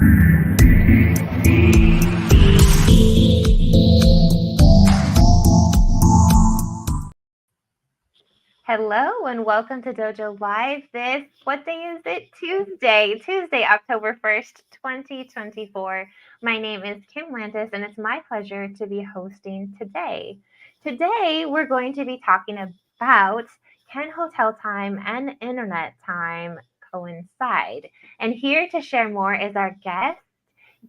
Hello and welcome to Dojo Live. What day is it? Tuesday, October 1st, 2024. My name is Kim Lantis and it's my pleasure to be hosting today. Today, we're going to be talking about can hotel time and internet time coincide? And here to share more is our guest,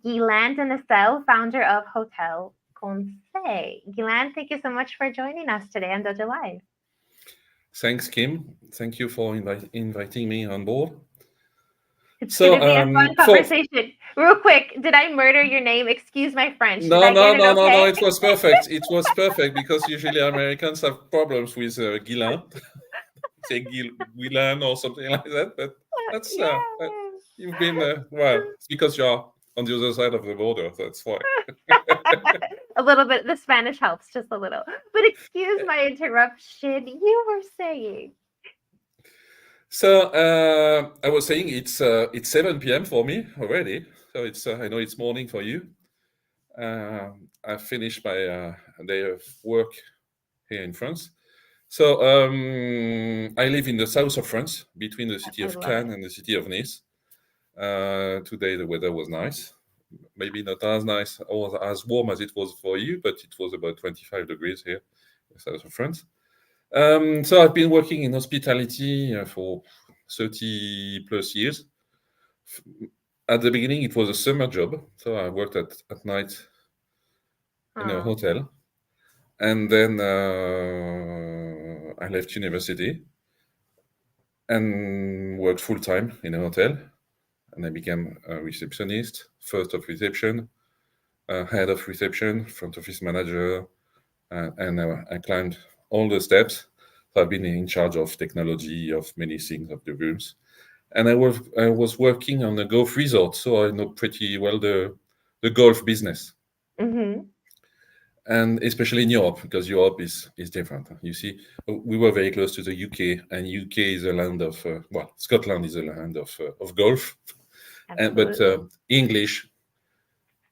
Guilain Denisselle, founder of Hotel Conseil. Guilain, thank you so much for joining us today on Dojo Live. Thanks, Kim. Thank you for inviting me on board. It's going to be a fun conversation. Real quick, did I murder your name? Excuse my French. No. It was perfect. It was perfect because usually Americans have problems with Guilain. Say Guilain or something like that. But that's you've been well. It's because you're on the other side of the border. That's why. A little bit. The Spanish helps just a little. But excuse my interruption. You were saying. So I was saying it's 7 p.m. for me already. So it's I know it's morning for you. I finished my day of work here in France. So I live in the south of France, between the city of Cannes and the city of Nice. Today the weather was nice. Maybe not as nice or as warm as it was for you, but it was about 25 degrees here in the south of France. So I've been working in hospitality for 30 plus years. At the beginning, it was a summer job. So I worked at night in a hotel. And then I left university and worked full-time in a hotel. And I became a receptionist, first of reception, head of reception, front office manager, and I climbed all the steps. So I've been in charge of technology, of many things, of the rooms. And I was working on a golf resort, so I know pretty well the golf business. Mm-hmm. And especially in Europe, because Europe is different. You see, we were very close to the UK, and UK is a land of, Scotland is a land of golf. But English,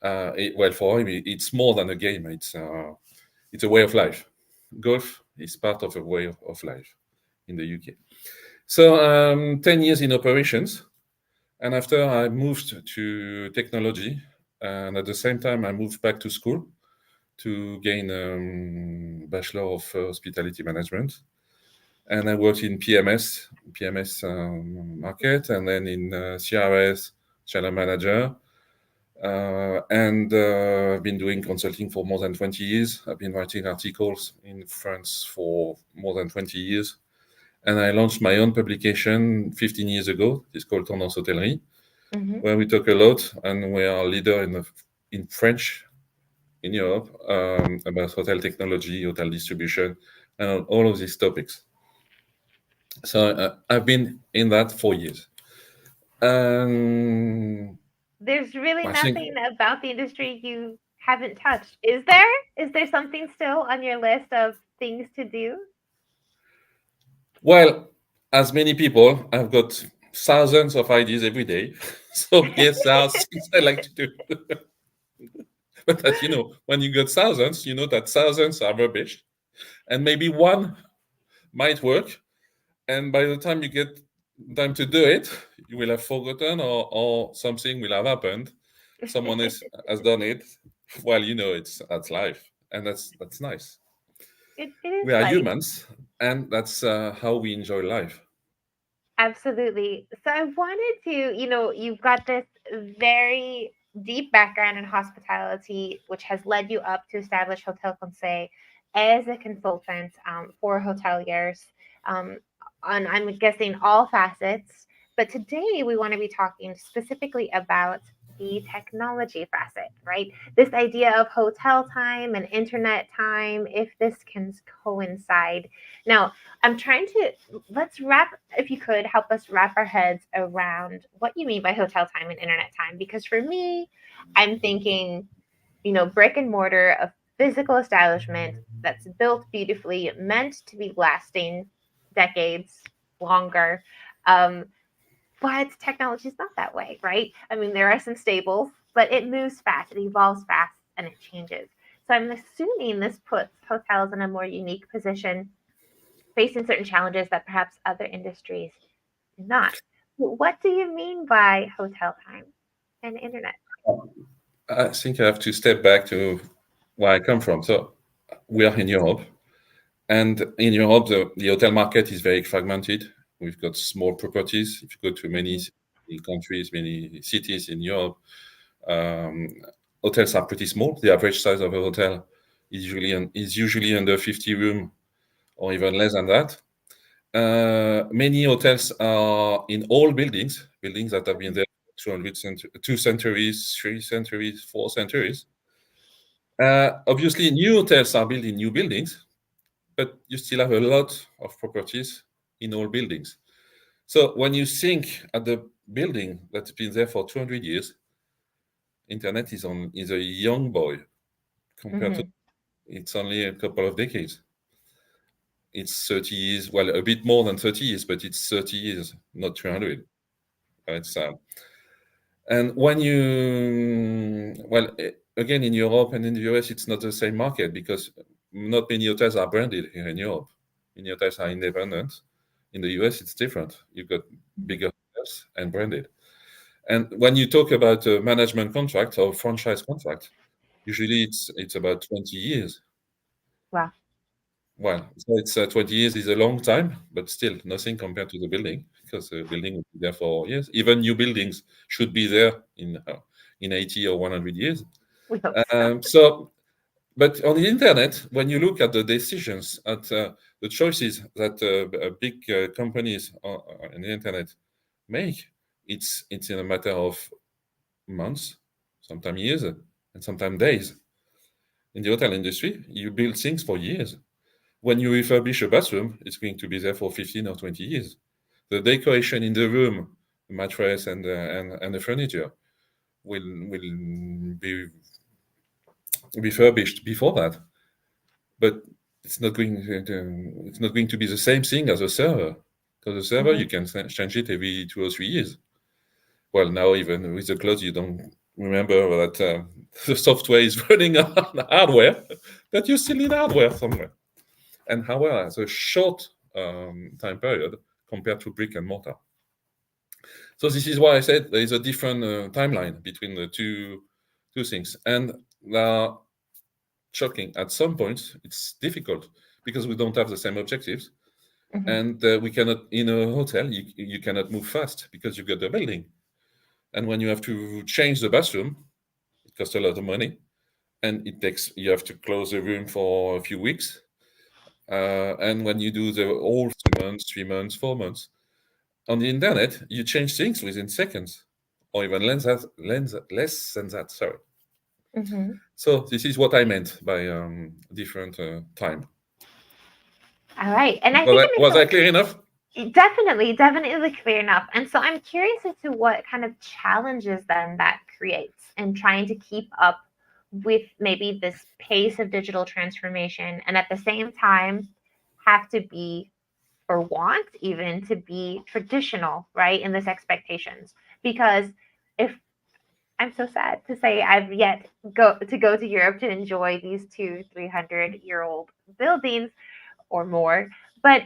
for him, it's more than a game. It's a way of life. Golf is part of a way of life in the UK. So 10 years in operations. And after I moved to technology, and at the same time, I moved back to school to gain a Bachelor of Hospitality Management. And I worked in PMS market, and then in CRS, Channel Manager. And I've been doing consulting for more than 20 years. I've been writing articles in France for more than 20 years. And I launched my own publication 15 years ago. It's called Tendance Hôtellerie, where we talk a lot, and we are a leader in French in Europe about hotel technology, hotel distribution, and all of these topics. So I've been in that for years. There's really nothing about the industry you haven't touched. Is there? Is there something still on your list of things to do? Well, as many people, I've got thousands of ideas every day. So yes, there are things I like to do. But that, when you got thousands, you know that thousands are rubbish. And maybe one might work. And by the time you get time to do it, you will have forgotten or something will have happened. Someone else has done it. Well, that's life. And that's nice. It is we are humans, and that's how we enjoy life. Absolutely. So I wanted to, you've got this very deep background in hospitality, which has led you up to establish Hotel Conseil as a consultant for hoteliers on, I'm guessing, all facets. But today we want to be talking specifically about the technology facet, right? This idea of hotel time and internet time, if this can coincide. Now, I'm trying to, if you could help us wrap our heads around what you mean by hotel time and internet time. Because for me, I'm thinking, brick and mortar, a physical establishment that's built beautifully, meant to be lasting decades longer. But technology is not that way, right? I mean, there are some stables, but it moves fast, it evolves fast, and it changes. So I'm assuming this puts hotels in a more unique position, facing certain challenges that perhaps other industries do not. What do you mean by hotel time and internet? I think I have to step back to where I come from. So we are in Europe, and in Europe, the hotel market is very fragmented. We've got small properties. If you go to many Mm-hmm. countries, many cities in Europe, um, hotels are pretty small. The average size of a hotel is usually under 50 room or even less than that. Many hotels are in old buildings that have been there 2 centuries, 3 centuries, 4 centuries. Obviously, new hotels are built in new buildings, but you still have a lot of properties in old buildings. So when you think at the building that's been there for 200 years, internet is a young boy compared to Mm-hmm. it's only a couple of decades. It's 30 years, well, a bit more than 30 years, but it's 30 years, not 300. It's and when you well again in Europe and in the US, it's not the same market because not many hotels are branded here in Europe. Many hotels are independent. In the US, it's different. You've got bigger hotels and branded. And when you talk about a management contract or franchise contract, usually it's about 20 years. Wow. Well, so it's 20 years is a long time, but still nothing compared to the building because the building will be there for years. Even new buildings should be there in 80 or 100 years. We hope so. So, but on the internet, when you look at the decisions, at the choices that big companies on the internet make, it's in a matter of months, sometimes years, and sometimes days. In the hotel industry, you build things for years. When you refurbish a bathroom, it's going to be there for 15 or 20 years. The decoration in the room, the mattress and the furniture will be refurbished before that. But it's not going to be the same thing as a server. Because a server Mm-hmm. you can change it every 2 or 3 years. Well, now even with the cloud, you don't remember that the software is running on hardware, but you still need hardware somewhere. And hardware has a short time period compared to brick and mortar. So this is why I said there is a different timeline between the two things. And shocking. At some point, it's difficult because we don't have the same objectives, Mm-hmm. and we cannot in a hotel. You cannot move fast because you got the building, and when you have to change the bathroom, it costs a lot of money, and you have to close the room for a few weeks. And when you do the all 2 months, 3 months, 4 months on the internet, you change things within seconds, or even less than that. Sorry. Mm-hmm. So this is what I meant by different time. All right. And I Was think I it makes was I clear enough? definitely, definitely clear enough. And so I'm curious as to what kind of challenges then that creates in trying to keep up with maybe this pace of digital transformation and at the same time have to be or want even to be traditional, right, in this expectations. Because if I'm so sad to say I've yet go to Europe to enjoy these 200-300-year-old buildings or more, but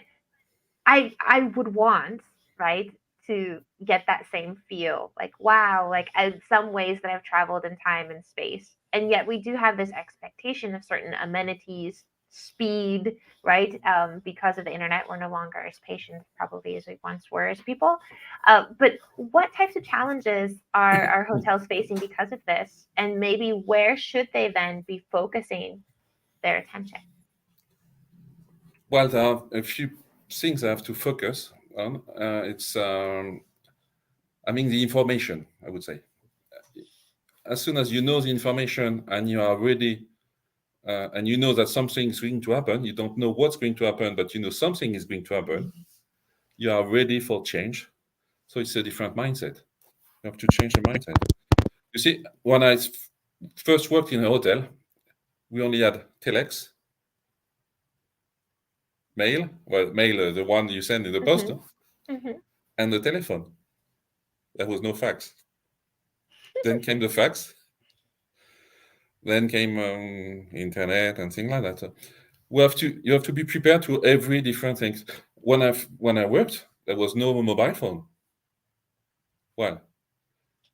I would want, right, to get that same feel. Like, wow, like some ways that I've traveled in time and space. And yet we do have this expectation of certain amenities, speed, right? Because of the internet, we're no longer as patient probably as we once were as people. But what types of challenges are hotels facing because of this? And maybe where should they then be focusing their attention? Well, there are a few things I have to focus on. It's I mean the information. I would say as soon as you know the information and you are ready. And you know that something is going to happen. You don't know what's going to happen, but you know something is going to happen. You are ready for change. So it's a different mindset. You have to change the mindset. You see, when I first worked in a hotel, we only had telex, mail, the one you send in the post, Mm-hmm. Mm-hmm. and the telephone. There was no fax. Then came the fax. Then came internet and things like that. So you have to be prepared to every different things. When I worked, there was no mobile phone. Well,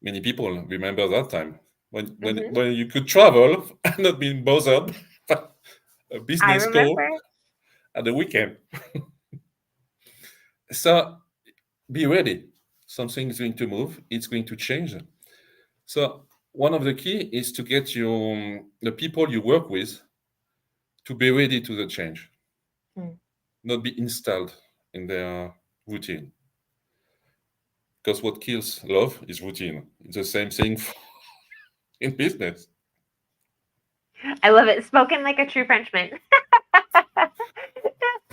many people remember that time Hmm. when you could travel and not being bothered by a I business call remember. at the weekend. So be ready. Something is going to move. It's going to change. So one of the key is to get the people you work with to be ready to the change, Mm. not be installed in their routine. Because what kills love is routine. It's the same thing in business. I love it. Spoken like a true Frenchman.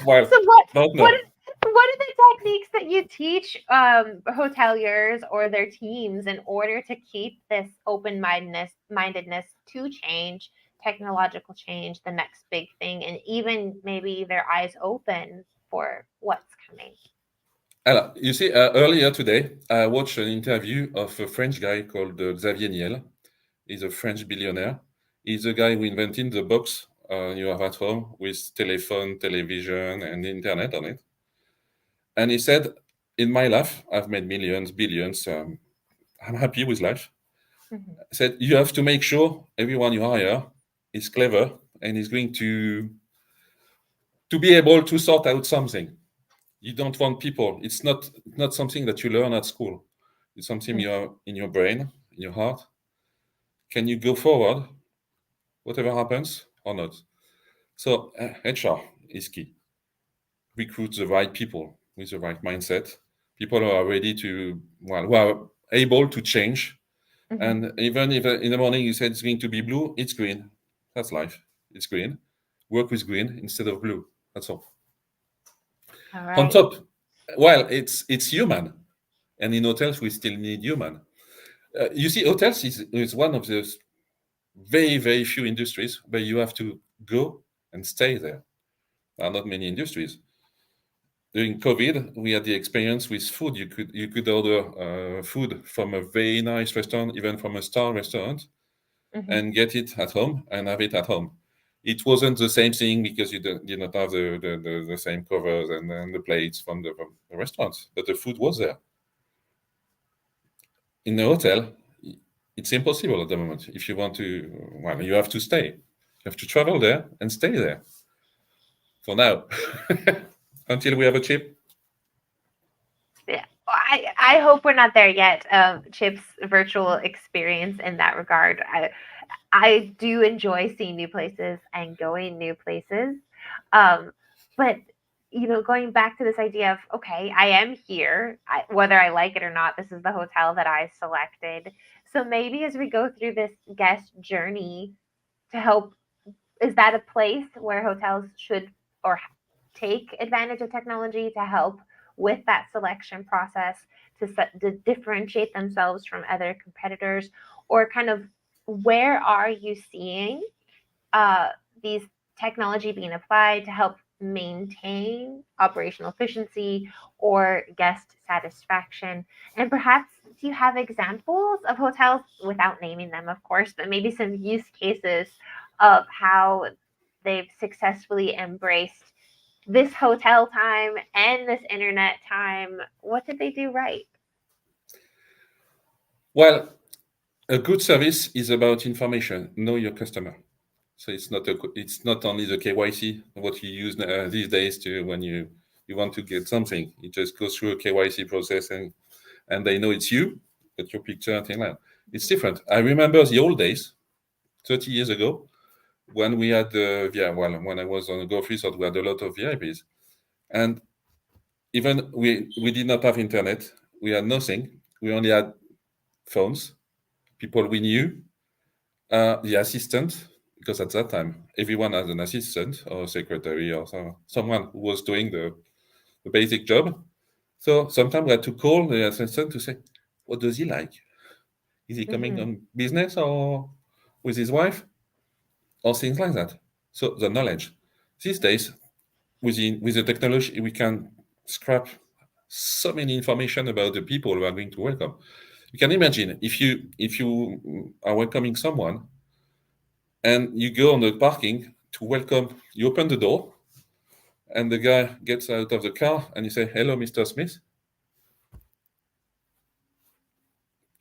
Well, So don't what know. is what are the techniques that you teach hoteliers or their teams in order to keep this open mindedness to change, technological change, the next big thing, and even maybe their eyes open for what's coming? Alors, you see, earlier today, I watched an interview of a French guy called Xavier Niel. He's a French billionaire. He's the guy who invented the box you have at home with telephone, television, and internet on it. And he said, in my life, I've made millions, billions. I'm happy with life. Mhm. He said, you have to make sure everyone you hire is clever and is going to be able to sort out something. You don't want people. It's not something that you learn at school. It's something Mm. you're in your brain, in your heart. Can you go forward, whatever happens, or not? So HR is key. Recruit the right people with the right mindset. People who are ready to, well, who are able to change. Mhm. And even if in the morning you said it's going to be blue, it's green. That's life. It's green. Work with green instead of blue. That's all. All On right. top, well, it's human, and in hotels we still need human. You see, hotels is one of those very few industries where you have to go and stay there. There are not many industries. During COVID, we had the experience with food. You could order food from a very nice restaurant, even from a star restaurant, Mhm. and get it at home and have it at home. It wasn't the same thing because did not have the same covers and the plates from the restaurants, but the food was there. In a hotel, it's impossible at the moment. If you want to, well, you have to stay. You have to travel there and stay there for now until we have a chip. Yeah, I hope we're not there yet. Chip's virtual experience in that regard. I do enjoy seeing new places and going new places. Um, but going back to this idea of okay, I am here, whether I like it or not. This is the hotel that I selected. So maybe as we go through this guest journey to help, is that a place where hotels should or take advantage of technology to help with that selection process to differentiate themselves from other competitors, or kind of where are you seeing uh, these technology being applied to help maintain operational efficiency or guest satisfaction? And perhaps do you have examples of hotels, without naming them, of course, but maybe some use cases of how they've successfully embraced this hotel time and this internet time? What did they do right? Well, a good service is about information. Know your customer. So it's not only the KYC what you use these days to when you want to get something. You just go through a KYC process and they know it's you, get your picture and things like that. It's different. I remember the old days, 30 years ago, when we had when I was on a golf resort, we had a lot of VIPs, and even we did not have internet. We had nothing. We only had phones, people we knew, the assistant, because at that time everyone has an assistant or secretary or someone who was doing the basic job. So sometimes we had to call the assistant to say, what does he like? Is he coming Mm-hmm. on business or with his wife or things like that? So the knowledge. These days, with the technology, we can scrap. so many information about the people who are going to welcome. You can imagine if you are welcoming someone and you go on the parking to welcome, you open the door and the guy gets out of the car and you say, "Hello, Mr. Smith."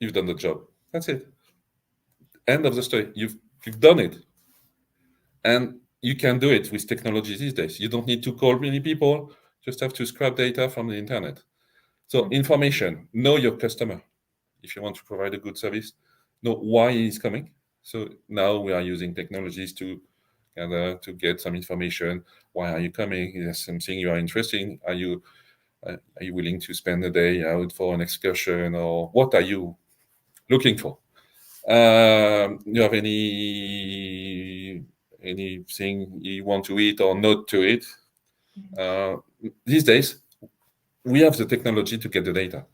You've done the job. That's it. End of the story. You've done it. And you can do it with technology these days. You don't need to call many people, just have to scrap data from the internet. So information, know your customer. If you want to provide a good service, know why he's coming. So now we are using technologies to to get some information. Why are you coming? Is there something you are interested in? Are you willing to spend a day out for an excursion, or what are you looking for? You have anything you want to eat or not to eat? Uh, these days, we have the technology to get the data.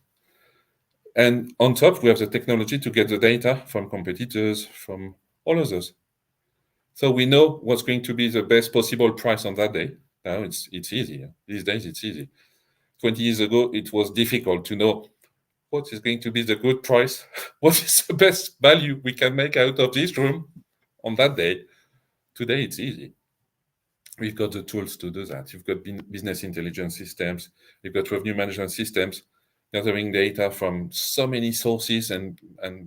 And on top, we have the technology to get the data from competitors, from all others. So we know what's going to be the best possible price on that day. Now it's easy. These days, it's easy. 20 years ago, it was difficult to know what is going to be the good price, what is the best value we can make out of this room on that day. Today, it's easy. We've got the tools to do that. You've got business intelligence systems, you've got revenue management systems, gathering data from so many sources and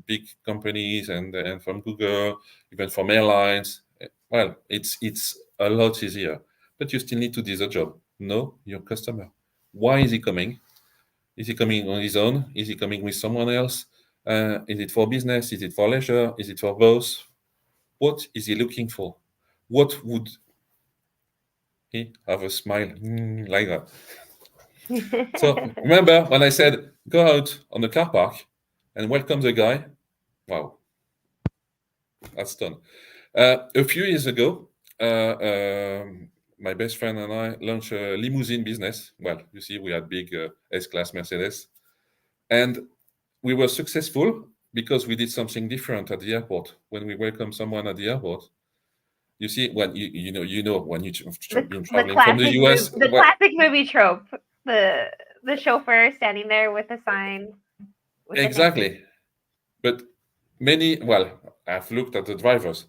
big companies and from Google, even from airlines. Well, it's a lot easier, but you still need to do the job. Know your customer. Why is he coming? Is he coming on his own? Is he coming with someone else? Is it for business? Is it for leisure? Is it for both? What is he looking for? What would he have a smile like that? So remember when I said go out on the car park and welcome the guy? Wow, that's done. A few years ago, my best friend and I launched a limousine business. Well, you see, we had big S-Class Mercedes, and we were successful because we did something different at the airport. When we welcome someone at the airport, you see, when you know when been traveling from the US, the classic movie trope. The the chauffeur standing there with a sign with the thank you. exactly. But well, I've looked at the drivers.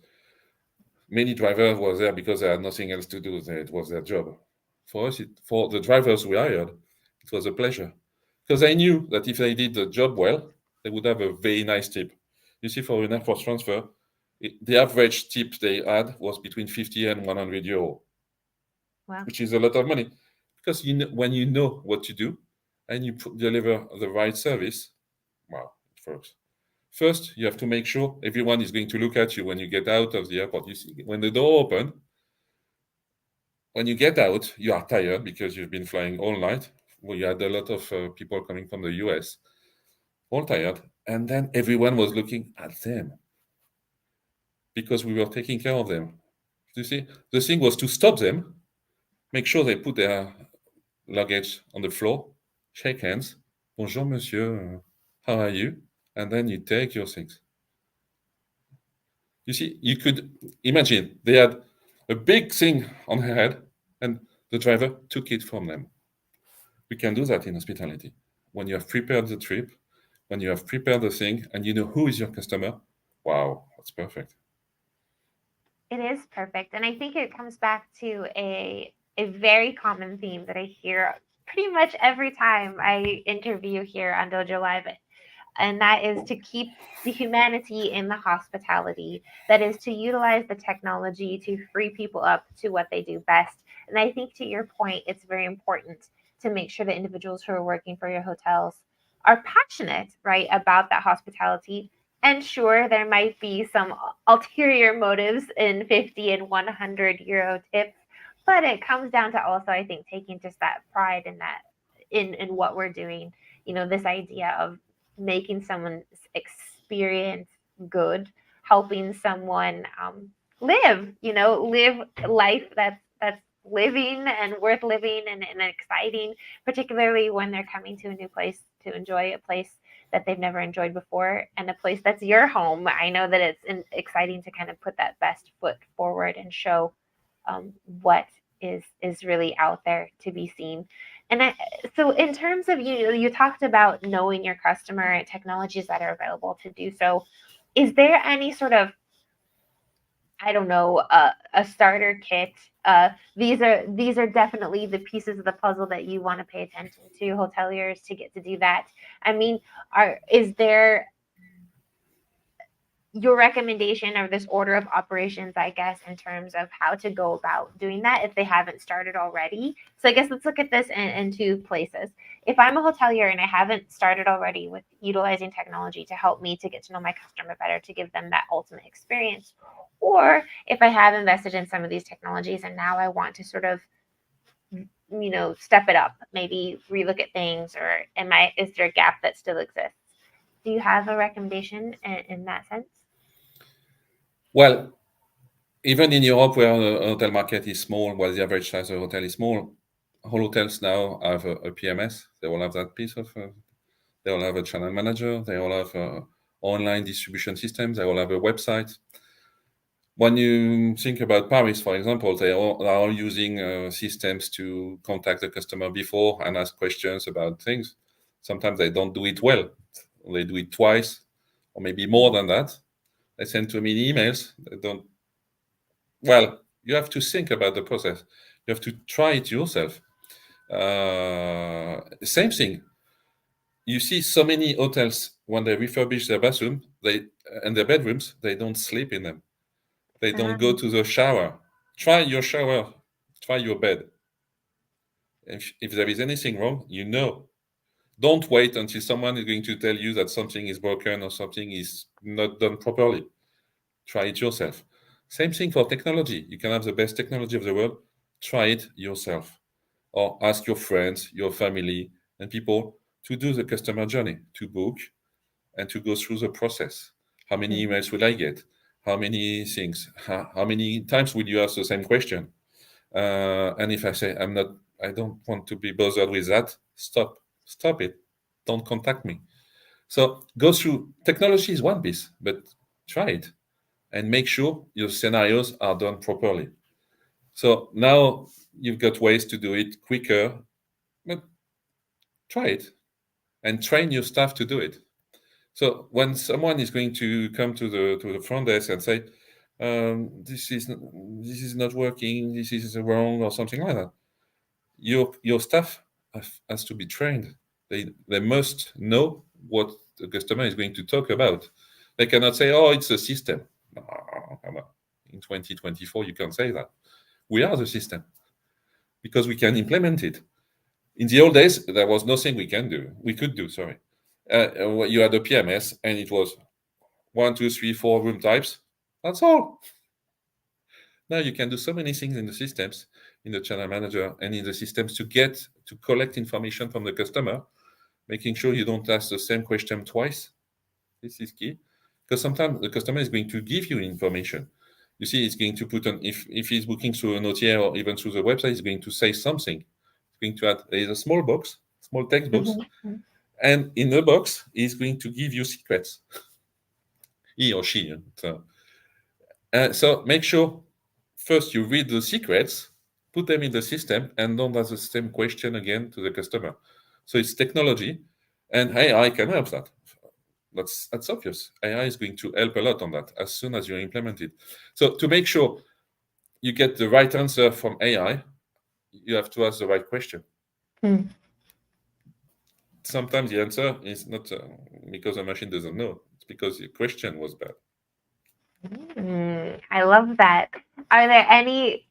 Many drivers were there because they had nothing else to do. It was their job. For us, for the drivers we hired, it was a pleasure because I knew that if they did the job well, they would have a very nice tip. You see, for an airport transfer, the average tip they had was between 50 and 100 euro, Wow. which is a lot of money because when you know what to do and you deliver the right service, wow, it works. First, you have to make sure everyone is going to look at you when you get out of the airport. You see, when the door opens, when you get out, you are tired because you've been flying all night. Well, you had a lot of people coming from the US, all tired. And then everyone was looking at them because we were taking care of them. You see, the thing was to stop them, make sure they put their luggage on the floor, shake hands. Bonjour, monsieur. How are you? And then you take your things. You see, you could imagine they had a big thing on her head and the driver took it from them. We can do that in hospitality. When you have prepared the trip, when you have prepared the thing and you know who is your customer, wow, that's perfect. It is perfect. And I think it comes back to a very common theme that I hear pretty much every time I interview here on Dojo Live, and that is to keep the humanity in the hospitality. That is to utilize the technology to free people up to what they do best. And I think to your point, it's very important to make sure that individuals who are working for your hotels are passionate, right, about that hospitality. And sure, there might be some ulterior motives in 50 and 100 euro tips, but it comes down to also, I think, taking just that pride in that, in what we're doing. This idea of making someone's experience good, helping someone live life that's living and worth living and exciting, particularly when they're coming to a new place to enjoy a place that they've never enjoyed before and a place that's your home. I know that it's exciting to kind of put that best foot forward and show what is really out there to be seen. And so in terms of you talked about knowing your customer and technologies that are available to do so. Is there any sort of, I don't know, a starter kit? These are definitely the pieces of the puzzle that you want to pay attention to, hoteliers, to get to do that. I mean, is there your recommendation or this order of operations, I guess, in terms of how to go about doing that if they haven't started already? So I guess let's look at this in two places. If I'm a hotelier and I haven't started already with utilizing technology to help me to get to know my customer better, to give them that ultimate experience, or if I have invested in some of these technologies and now I want to sort of, step it up, maybe relook at things, or is there a gap that still exists? Do you have a recommendation in that sense? Well, even in Europe, where the hotel market is small, while the average size of hotel is small, all hotels now have a PMS. They all have that piece of. They all have a channel manager. They all have online distribution systems. They all have a website. When you think about Paris, for example, they all are using systems to contact the customer before and ask questions about things. Sometimes they don't do it well. They do it twice, or maybe more than that. They send too many emails. They don't. Well, you have to think about the process. You have to try it yourself. Same thing. You see so many hotels when they refurbish their bathroom, they and their bedrooms, they don't sleep in them. They don't go Um, to the shower. Try your shower. Try your bed. If there is anything wrong, you know. Don't wait until someone is going to tell you that something is broken or something is not done properly. Try it yourself. Same thing for technology. You can have the best technology of the world. Try it yourself. Or ask your friends, your family, and people to do the customer journey, to book and to go through the process. How many mhm. emails will I get? How many things? How many times will you ask the same question? And if I say I don't want to be bothered with that, stop it. Don't contact me. So go through. Technology is one piece, but try it and make sure your scenarios are done properly. So now you've got ways to do it quicker, but try it and train your staff to do it. So when someone is going to come to the front desk and say, this is not working, this is wrong, or something like that, your staff has to be trained. They must know what the customer is going to talk about. They cannot say, "Oh, it's a system." No, come on. In 2024, you can't say that. We are the system because we can implement it. In the old days, there was nothing we can do. We could do. Sorry, you had a PMS, and it was one, two, three, four room types. That's all. Now you can do so many things in the systems, in the channel manager, and in the systems to collect information from the customer, making sure you don't ask the same question twice. This is key, because sometimes the customer is going to give you information. You see, it's going to put on if he's booking through an OTA or even through the website, he's going to say something. It's going to add there is a small box, small text box, Mhm. and in the box he's going to give you secrets. He or she. So make sure first you read the secrets, put them in the system, and don't ask the same question again to the customer. So it's technology, and AI can help that. That's obvious. AI is going to help a lot on that as soon as you implement it. So to make sure you get the right answer from AI, you have to ask the right question. Mm. Sometimes the answer is not because the machine doesn't know; it's because the question was bad. I love that. Are there any,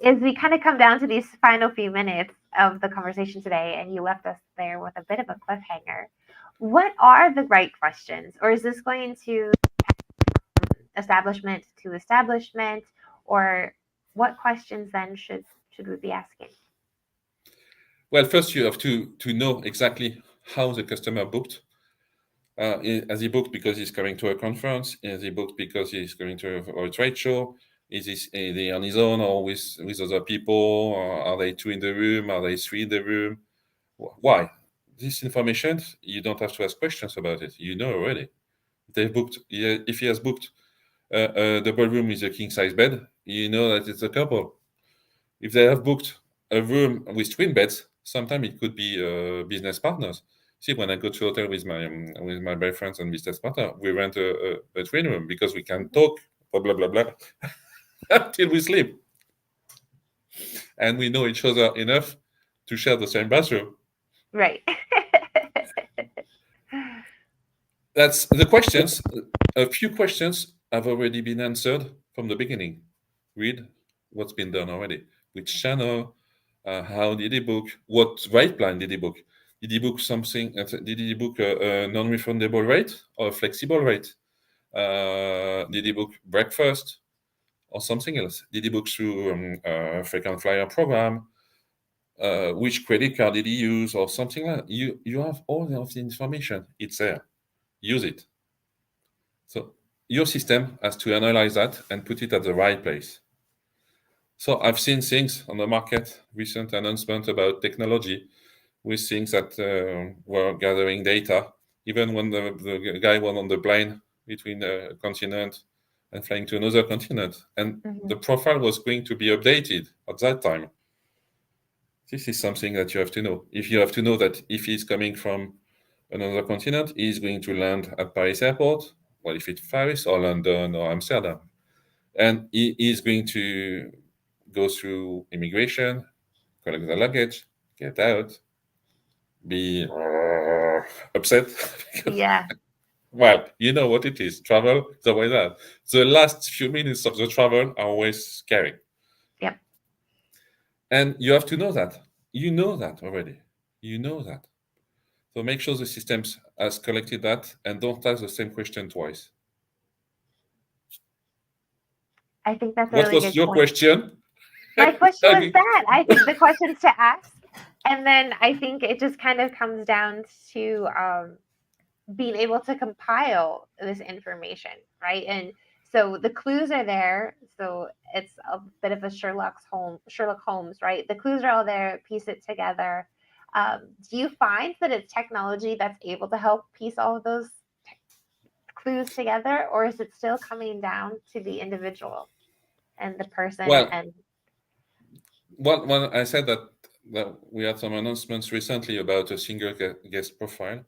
as we kind of come down to these final few minutes of the conversation today, and you left us there with a bit of a cliffhanger, what are the right questions? Or is this going to establishment, or what questions then should we be asking? Well, first you have to know exactly how the customer booked. Has he booked because he's coming to a conference? Is he booked because he's going to a trade show? Is he on his own or with other people? Or are they two in the room? Are they three in the room? Why? This information, you don't have to ask questions about it. You know already. They've booked. If he has booked a double room with a king size bed, you know that it's a couple. If they have booked a room with twin beds, Sometimes it could be business partners. See, when I go to hotel with my boyfriends and business partner, we rent a twin room because we can talk blah blah blah until we sleep, and we know each other enough to share the same bathroom. Right. That's the questions. A few questions have already been answered from the beginning. Read what's been done already. Which channel? How did he book? What rate plan did he book? Did he book something? Did he book a non-refundable rate or a flexible rate? Did he book breakfast or something else? Did he book through a frequent flyer program? Which credit card did he use or something like that? You have all of the information. It's there. Use it. So your system has to analyze that and put it at the right place. So I've seen things on the market, recent announcement about technology with things that were gathering data, even when the guy was on the plane between a continent and flying to another continent. And Mhm. the profile was going to be updated at that time. This is something that you have to know. If you have to know that if he's coming from another continent, he's going to land at Paris airport. Well, if it's Paris or London or Amsterdam, and he is going to go through immigration, collect the luggage, get out, be upset because, Yeah. well, you know what it is. Travel is always that. The last few minutes of the travel are always scary, Yep. and you have to know that. You know that already. You know that. So make sure the systems has collected that and don't ask the same question twice. I think that's a What really was good your point. question? My question was that. I think the questions to ask. And then I think it just kind of comes down to being able to compile this information, right? And so the clues are there. So it's a bit of a Sherlock Holmes, right? The clues are all there. Piece it together. Do you find that it's technology that's able to help piece all of those clues together, or is it still coming down to the individual and the person? Well, And when I said that we had some announcements recently about a single guest profile,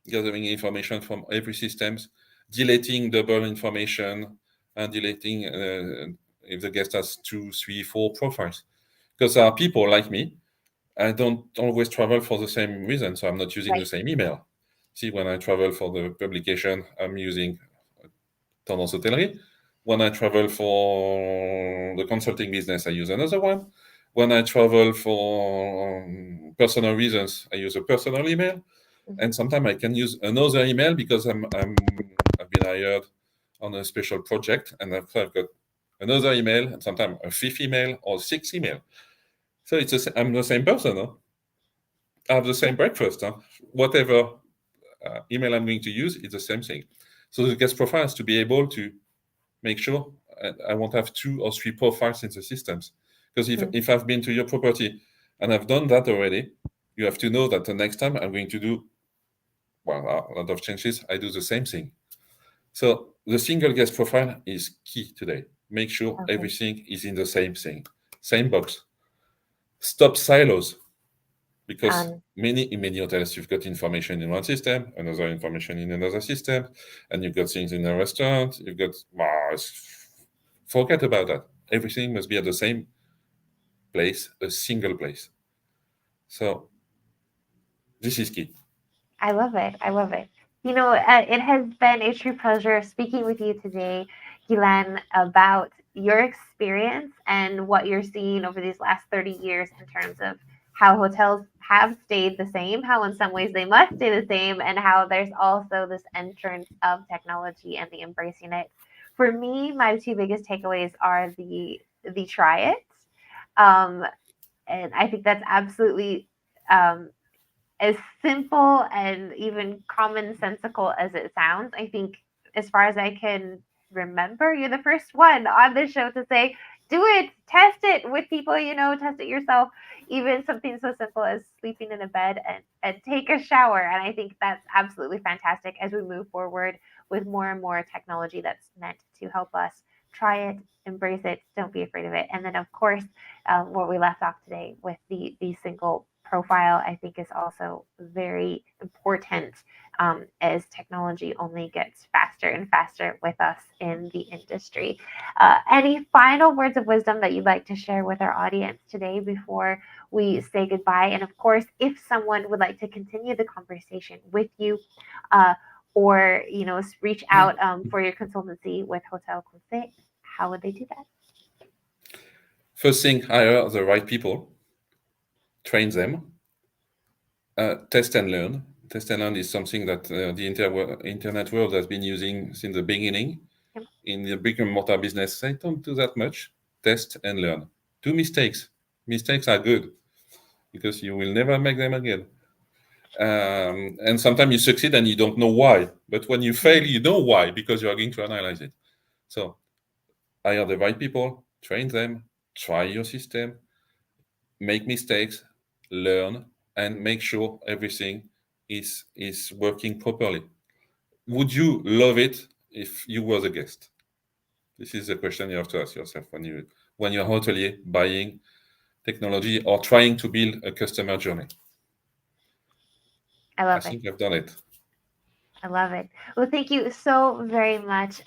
gathering information from every systems, deleting double information, and deleting if the guest has 2, 3, 4 profiles. Because there are people like me, I don't always travel for the same reason, so I'm not using the right. same email. See, when I travel for the publication, I'm using Tendance Hôtellerie. When I travel for the consulting business, I use another one. When I travel for personal reasons, I use a personal email. Mhm. And sometimes I can use another email because I've been hired on a special project, and I've got another email, and sometimes a fifth email or sixth email. So I'm the same person. Huh? I have the Yeah. same breakfast. Huh? Whatever email I'm going to use, it's the same thing. So the guest profile has to be able to make sure I won't have 2 or 3 profiles in the systems. Because Mm. if I've been to your property and I've done that already, you have to know that the next time I'm going to do, well, a lot of changes, I do the same thing. So the single guest profile is key today. Make sure Okay. everything is in the same thing, same box. Stop silos, because Um, in many hotels you've got information in one system, another information in another system, and you've got things in a restaurant. You've got forget about that. Everything must be at the same place, a single place. So this is key. I love it. I love it. It has been a true pleasure speaking with you today, Guilain, about your experience and what you're seeing over these last 30 years in terms of how hotels have stayed the same, how in some ways they must stay the same, and how there's also this entrance of technology and the embracing it. For me, my two biggest takeaways are the try it. Um, and I think that's absolutely um, as simple and even commonsensical as it sounds. I think, as far as I can remember, you're the first one on the show to say, do it, test it with people, test it yourself. Even something so simple as sleeping in a bed and take a shower. And I think that's absolutely fantastic as we move forward with more and more technology that's meant to help us try it, embrace it, don't be afraid of it. And then, of course, where we left off today with the single profile, I think, is also very important, as technology only gets faster and faster with us in the industry. Any final words of wisdom that you'd like to share with our audience today before we say goodbye? And of course, if someone would like to continue the conversation with you, uh, or reach out for your consultancy with Hotel Conseil, how would they do that? First thing, hire the right people, train them, test and learn. Test and learn is something that the internet world has been using since the beginning. Yep. In the brick-and-mortar business, they don't do that much. Test and learn. Do mistakes. Mistakes are good because you will never make them again. And sometimes you succeed and you don't know why. But when you fail, you know why, because you are going to analyze it. So hire the right people, train them, try your system, make mistakes, learn, and make sure everything is working properly. Would you love it if you were the guest? This is the question you have to ask yourself when you're hotelier buying technology or trying to build a customer journey. I I love it. think I've done it. I love it. Well, thank you so very much,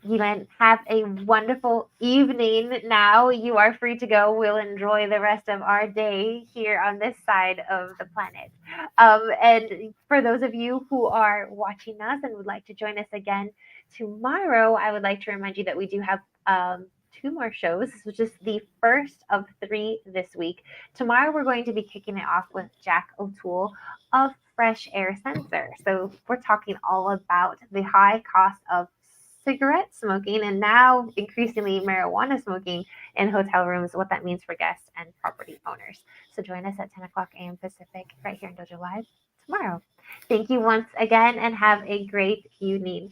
Guilain. Have a wonderful evening now. You are free to go. We'll enjoy the rest of our day here on this side of the planet. And for those of you who are watching us and would like to join us again tomorrow, I would like to remind you that we do have two more shows. This was just the first of three this week. Tomorrow, we're going to be kicking it off with Jack O'Toole of Fresh Air Sensor. So we're talking all about the high cost of cigarette smoking and now increasingly marijuana smoking in hotel rooms, what that means for guests and property owners. So join us at 10 o'clock a.m. Pacific right here in Dojo Live tomorrow. Thank you once again and have a great evening.